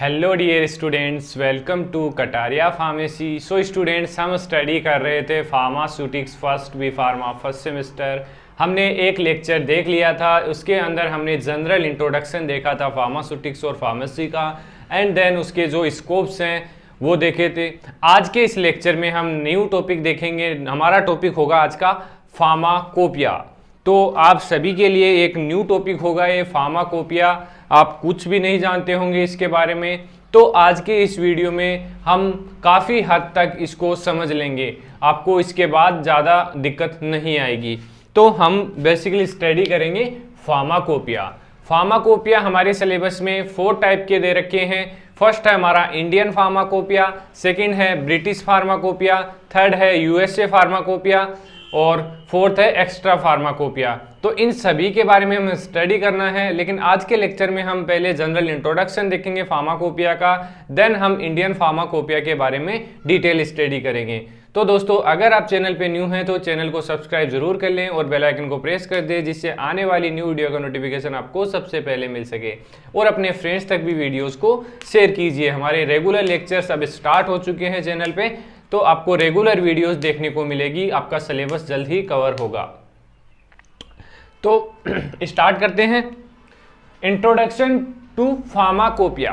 Hello dear students, welcome to Kataria Pharmacy. So students, हम study कर रहे थे pharmaceutics first B pharma first semester. हमने एक लेक्चर देख लिया था, उसके अंदर हमने जनरल इंट्रोडक्शन देखा था फार्मास्यूटिक्स और फार्मेसी का, एंड देन उसके जो स्कोप्स हैं वो देखे थे। आज के इस लेक्चर में हम न्यू टॉपिक देखेंगे। हमारा टॉपिक होगा आज का फार्माकोपिया। तो आप सभी के लिए एक न्यू टॉपिक होगा ये फार्माकोपिया। आप कुछ भी नहीं जानते होंगे इसके बारे में, तो आज के इस वीडियो में हम काफ़ी हद तक इसको समझ लेंगे। आपको इसके बाद ज़्यादा दिक्कत नहीं आएगी। तो हम बेसिकली स्टडी करेंगे फार्माकोपिया। फार्माकोपिया हमारे सिलेबस में 4 टाइप के दे रखे हैं। फर्स्ट है हमारा इंडियन फार्माकोपिया, सेकंड है ब्रिटिश फार्माकोपिया, थर्ड है यूएसए फार्माकोपिया और फोर्थ है एक्स्ट्रा फार्माकोपिया। तो इन सभी के बारे में हमें स्टडी करना है, लेकिन आज के लेक्चर में हम पहले जनरल इंट्रोडक्शन देखेंगे फार्माकोपिया का, देन हम इंडियन फार्माकोपिया के बारे में डिटेल स्टडी करेंगे। तो दोस्तों, अगर आप चैनल पे न्यू हैं तो चैनल को सब्सक्राइब जरूर कर लें और बेल आइकन को प्रेस कर दें, जिससे आने वाली न्यू वीडियो का नोटिफिकेशन आपको सबसे पहले मिल सके। और अपने फ्रेंड्स तक भी वीडियोज़ को शेयर कीजिए। हमारे रेगुलर लेक्चर्स अब स्टार्ट हो चुके हैं चैनल पे, तो आपको रेगुलर वीडियोस देखने को मिलेगी। आपका सिलेबस जल्द ही कवर होगा। तो स्टार्ट करते हैं। Introduction to pharmacopoeia.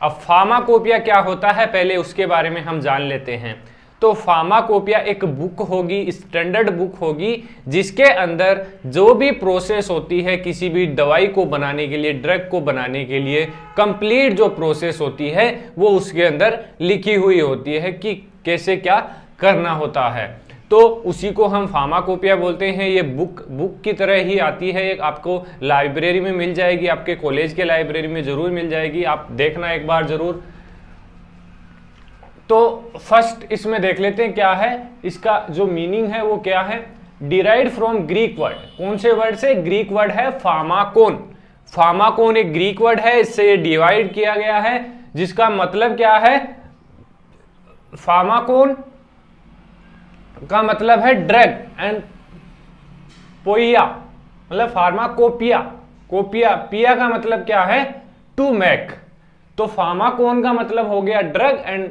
अब फार्माकोपिया क्या होता है, पहले उसके बारे में हम जान लेते हैं। तो फार्माकोपिया एक बुक होगी, स्टैंडर्ड बुक होगी, जिसके अंदर जो भी प्रोसेस होती है किसी भी दवाई को बनाने के लिए, ड्रग को बनाने के लिए, कंप्लीट जो प्रोसेस होती है वो उसके अंदर लिखी हुई होती है कि कैसे क्या करना होता है। तो उसी को हम फार्माकोपिया बोलते हैं। ये बुक की तरह ही आती है। एक आपको लाइब्रेरी में मिल जाएगी, आपके कॉलेज के लाइब्रेरी में जरूर मिल जाएगी, आप देखना एक बार जरूर। तो फर्स्ट इसमें देख लेते हैं क्या है इसका जो मीनिंग है वो क्या है। Derived from Greek word. कौन से वर्ड से? ग्रीक वर्ड है फार्माकोन। फार्माकोन एक ग्रीक वर्ड है, इससे ये डिवाइड किया गया है, जिसका मतलब क्या है? फार्माकोन का मतलब है ड्रग एंड पोइया मतलब फार्माकोपिया। पिया का मतलब क्या है? To make. तो फार्माकोन का मतलब हो गया ड्रग एंड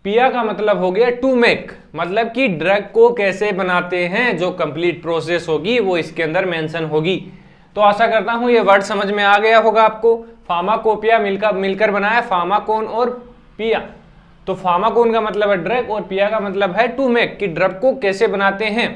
पिया का मतलब हो गया टू मेक, मतलब कि ड्रग को कैसे बनाते हैं, जो कंप्लीट प्रोसेस होगी वो इसके अंदर मेंशन होगी। तो आशा करता हूं ये वर्ड समझ में आ गया होगा आपको। फार्माकोपिया मिलकर बना है फार्माकोन और पिया। तो फार्माकोन का मतलब है ड्रग और पिया का मतलब है टू मेक, कि ड्रग को कैसे बनाते हैं।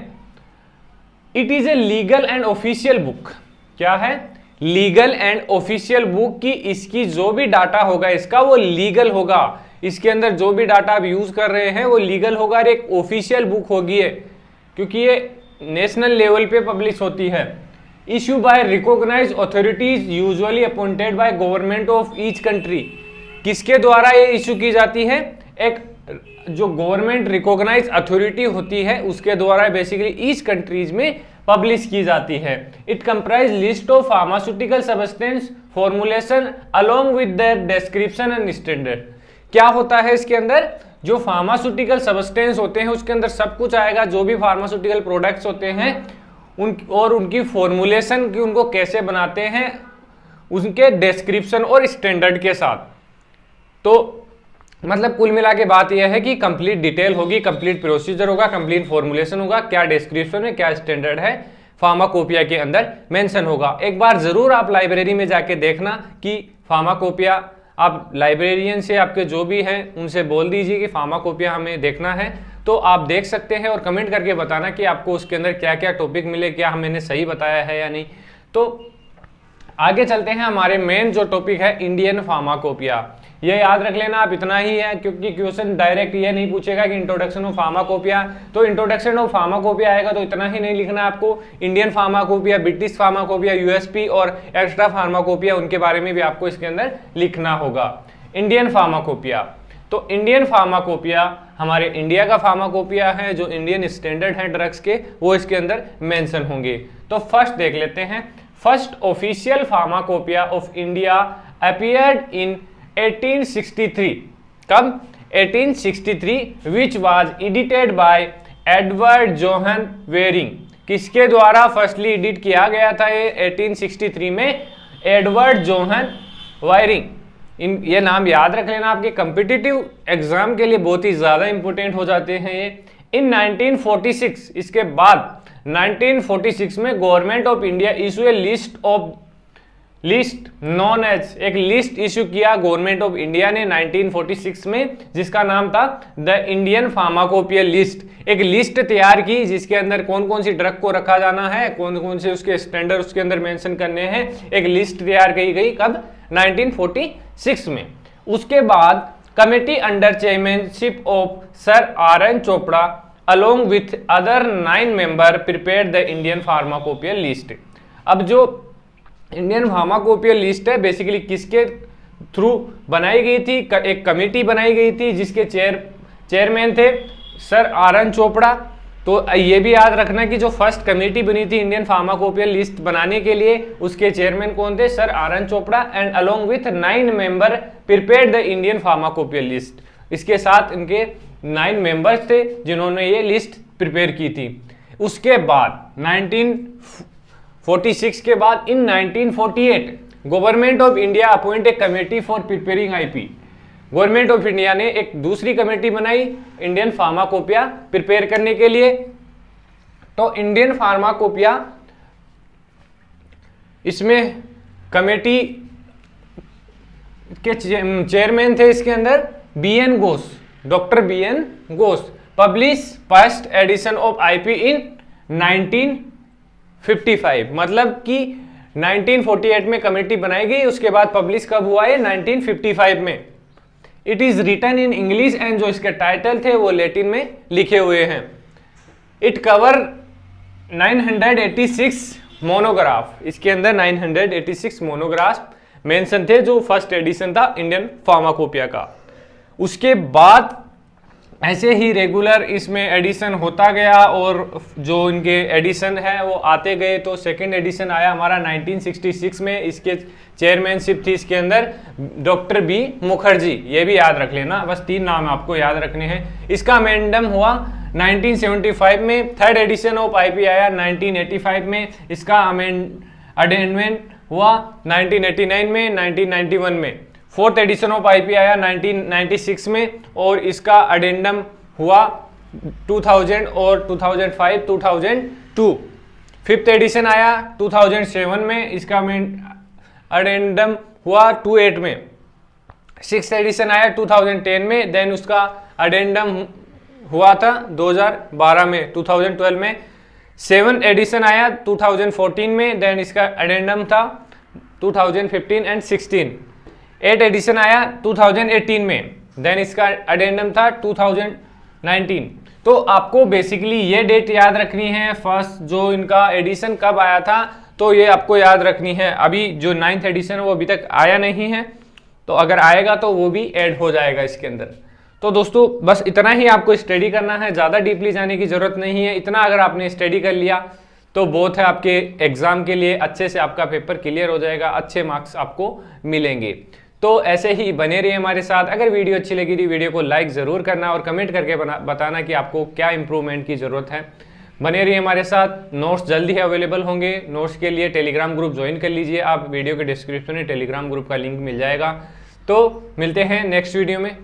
It is a legal and official book. क्या है? लीगल एंड ऑफिशियल बुक, की इसकी जो भी डाटा होगा इसका वो लीगल होगा। इसके अंदर जो भी डाटा आप यूज कर रहे हैं वो लीगल होगा और एक ऑफिशियल बुक होगी है, क्योंकि ये नेशनल लेवल पे पब्लिश होती है। Issue by recognised authorities usually appointed by government of each country. किसके द्वारा ये इश्यू की जाती है? एक जो गवर्नमेंट रिकॉग्नाइज अथॉरिटी होती है उसके द्वारा बेसिकली ईच कंट्रीज में पब्लिश की जाती है। It comprise list of pharmaceutical substance formulation along with their description and standard. क्या होता है इसके अंदर? जो फार्मास्यूटिकल सब्सटेंस होते हैं उसके अंदर सब कुछ आएगा, जो भी फार्मास्यूटिकल प्रोडक्ट्स होते हैं और उनकी फॉर्मुलेशन की, उनको कैसे बनाते हैं, उनके डिस्क्रिप्शन और स्टैंडर्ड के साथ। तो मतलब कुल मिला के बात यह है कि कंप्लीट डिटेल होगी, कंप्लीट प्रोसीजर होगा, कंप्लीट फॉर्मुलेशन होगा, क्या डिस्क्रिप्शन है, क्या स्टैंडर्ड है, फार्माकोपिया के अंदर मेंशन होगा। एक बार जरूर आप लाइब्रेरी में जाके देखना कि फार्माकोपिया, आप लाइब्रेरियन से आपके जो भी हैं उनसे बोल दीजिए कि फार्माकोपिया हमें देखना है, तो आप देख सकते हैं और कमेंट करके बताना कि आपको उसके अंदर क्या क्या टॉपिक मिले, क्या मैंने सही बताया है या नहीं। तो आगे चलते हैं। हमारे मेन जो टॉपिक है इंडियन फार्माकोपिया, ये याद रख लेना आप, इतना ही है, क्योंकि क्वेश्चन डायरेक्ट ये नहीं पूछेगा कि इंट्रोडक्शन ऑफ फार्माकोपिया। तो इंट्रोडक्शन ऑफ फार्माकोपिया आएगा तो इतना ही नहीं लिखना आपको। Indian pharmacopoeia, British pharmacopoeia, USP और एक्स्ट्रा फार्माकोपिया, उनके बारे में भी आपको इसके अंदर लिखना होगा। इंडियन फार्माकोपिया, तो इंडियन फार्माकोपिया हमारे इंडिया का फार्माकोपिया है, जो इंडियन स्टैंडर्ड है ड्रग्स के, वो इसके अंदर मेंशन होंगे। तो फर्स्ट देख लेते हैं। First official pharmacopoeia of India appeared in 1863। कब? 1863, which was edited by Edward John Waring. किसके द्वारा फर्स्टली एडिट किया गया था ये 1863 में? Edward John Waring. ये नाम याद रख लेना, आपके कम्पिटिटिव एग्जाम के लिए बहुत ही ज्यादा इंपॉर्टेंट हो जाते हैं ये। इन 1946, इसके बाद 1946 में government of India issue a list known as, एक लिस्ट इशू किया गवर्नमेंट ऑफ इंडिया ने 1946 में, जिसका नाम था द इंडियन फार्माकोपिया लिस्ट। एक लिस्ट तैयार की जिसके अंदर कौन कौन सी ड्रग को रखा जाना है, कौन कौन से उसके स्टैंडर्ड उसके अंदर मेंशन करने हैं, एक लिस्ट तैयार की गई कब, 1946 में। उसके बाद committee under chairmanship of sir RN. Chopra along with other 9 member prepared the Indian pharmacopoeia list. अब जो इंडियन फार्माकोपिया लिस्ट है बेसिकली किसके थ्रू बनाई गई थी, एक कमेटी बनाई गई थी जिसके चेयरमैन थे सर आर.एन. चोपड़ा। तो ये भी याद रखना कि जो फर्स्ट कमेटी बनी थी इंडियन फार्माकोपिया लिस्ट बनाने के लिए, उसके चेयरमैन कौन थे, sir RN. Chopra, and along with 9 member prepared the Indian pharmacopoeia list. इसके साथ इनके 9 मेंबर्स थे जिन्होंने ये लिस्ट प्रिपेयर की थी। उसके बाद 1946 के बाद in 1948 government of India appoint a committee for preparing IP. Government of India ने एक दूसरी कमेटी बनाई इंडियन फार्माकोपिया प्रिपेयर करने के लिए। तो इंडियन फार्माकोपिया, इसमें कमेटी के चेयरमैन थे इसके अंदर B N. Ghosh, doctor B N. Ghosh. Publish first edition of IP in 1955, मतलब कि 1948 में कमेटी बनाई गई, उसके बाद पब्लिश कब हुआ है, 1955 में। It is written in English and जो इसके टाइटल थे वो लैटिन में लिखे हुए हैं। इट कवर 986 मोनोग्राफ, इसके अंदर 986 मोनोग्राफ मेंशन थे जो फर्स्ट एडिशन था इंडियन फार्माकोपिया का। उसके बाद ऐसे ही रेगुलर इसमें एडिशन होता गया और जो इनके एडिशन है वो आते गए। तो सेकंड एडिशन आया हमारा 1966 में, इसके चेयरमैनशिप थी इसके अंदर डॉक्टर बी मुखर्जी। ये भी याद रख लेना, बस 3 नाम आपको याद रखने हैं। इसका अमेंडम हुआ 1975 में। थर्ड एडिशन ऑफ आईपी आया 1985 में। इसका अमेंडमेंट हुआ 1989 में, 1991 में। फोर्थ एडिशन ऑफ आईपी आया 1996 में और इसका अडेंडम हुआ 2000 और 2005, 2002। फिफ्थ एडिशन आया 2007 में, इसका अडेंडम हुआ 28 में। सिक्स्थ एडिशन आया 2010 में, देन उसका अडेंडम हुआ था 2012 में, 2012 में। सेवन्थ एडिशन आया 2014 में, देन इसका अडेंडम था 2015 एंड 16। 8 एडिशन आया 2018 में, देन इसका अडेंडम था 2019। तो आपको बेसिकली ये डेट याद रखनी है, फर्स्ट जो इनका एडिशन कब आया था, तो ये आपको याद रखनी है। अभी जो 9th एडिशन है वो अभी तक आया नहीं है, तो अगर आएगा तो वो भी ऐड हो जाएगा इसके अंदर। तो दोस्तों बस इतना ही आपको स्टडी करना है, ज़्यादा डीपली जाने की ज़रूरत नहीं है। इतना अगर आपने स्टडी कर लिया तो बहुत है, आपके एग्जाम के लिए अच्छे से आपका पेपर क्लियर हो जाएगा, अच्छे मार्क्स आपको मिलेंगे। तो ऐसे ही बने रहिए हमारे साथ। अगर वीडियो अच्छी लगी थी वीडियो को लाइक ज़रूर करना और कमेंट करके बताना कि आपको क्या इंप्रूवमेंट की ज़रूरत है। बने रहिए हमारे साथ, नोट्स जल्दी ही अवेलेबल होंगे। नोट्स के लिए टेलीग्राम ग्रुप ज्वाइन कर लीजिए आप, वीडियो के डिस्क्रिप्शन में टेलीग्राम ग्रुप का लिंक मिल जाएगा। तो मिलते हैं नेक्स्ट वीडियो में।